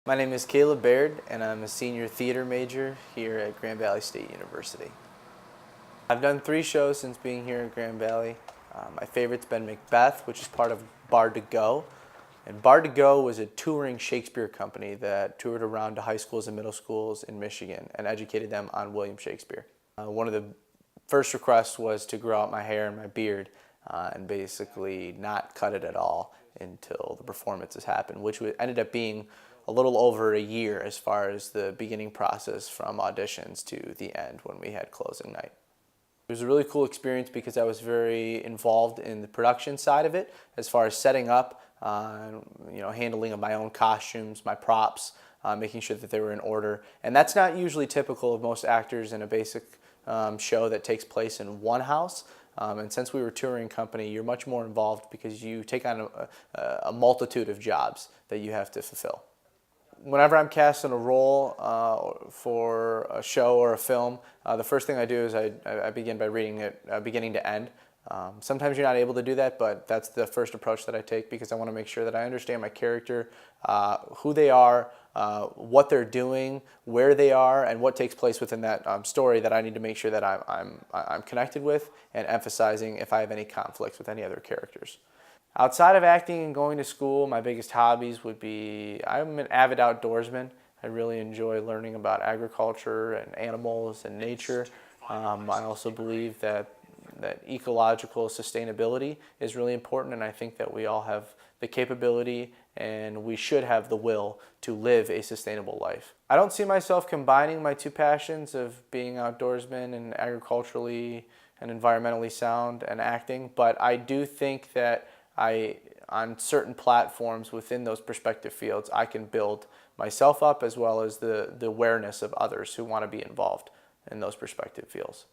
My name is Caleb and I'm a senior theater major here at Grand Valley State University. I've done 3 shows since being here at Grand Valley. My favorite's been Macbeth, which is part of Bar to Go. And Bar to Go was a touring Shakespeare company that toured around to high schools and middle schools in Michigan and educated them on William Shakespeare. One of the first requests was to grow out my hair and my beard and basically not cut it at all until the performances happened, which ended up being a little over a year as far as the beginning process from auditions to the end when we had closing night. It was a really cool experience because I was very involved in the production side of it as far as setting up, handling of my own costumes, my props, making sure that they were in order. And that's not usually typical of most actors in a basic show that takes place in one house. And since we were a touring company, you're much more involved because you take on a multitude of jobs that you have to fulfill. Whenever I'm cast in a role for a show or a film, the first thing I do is I begin by reading it beginning to end. Sometimes you're not able to do that, but that's the first approach that I take because I want to make sure that I understand my character, who they are, what they're doing, where they are, and what takes place within that story that I need to make sure that I'm connected with and emphasizing if I have any conflicts with any other characters. Outside of acting and going to school, my biggest hobbies would be, I'm an avid outdoorsman. I really enjoy learning about agriculture and animals and nature. I also believe that ecological sustainability is really important, and I think that we all have the capability and we should have the will to live a sustainable life. I don't see myself combining my 2 passions of being outdoorsman and agriculturally and environmentally sound and acting, but I do think that on certain platforms within those perspective fields, I can build myself up as well as the awareness of others who want to be involved in those perspective fields.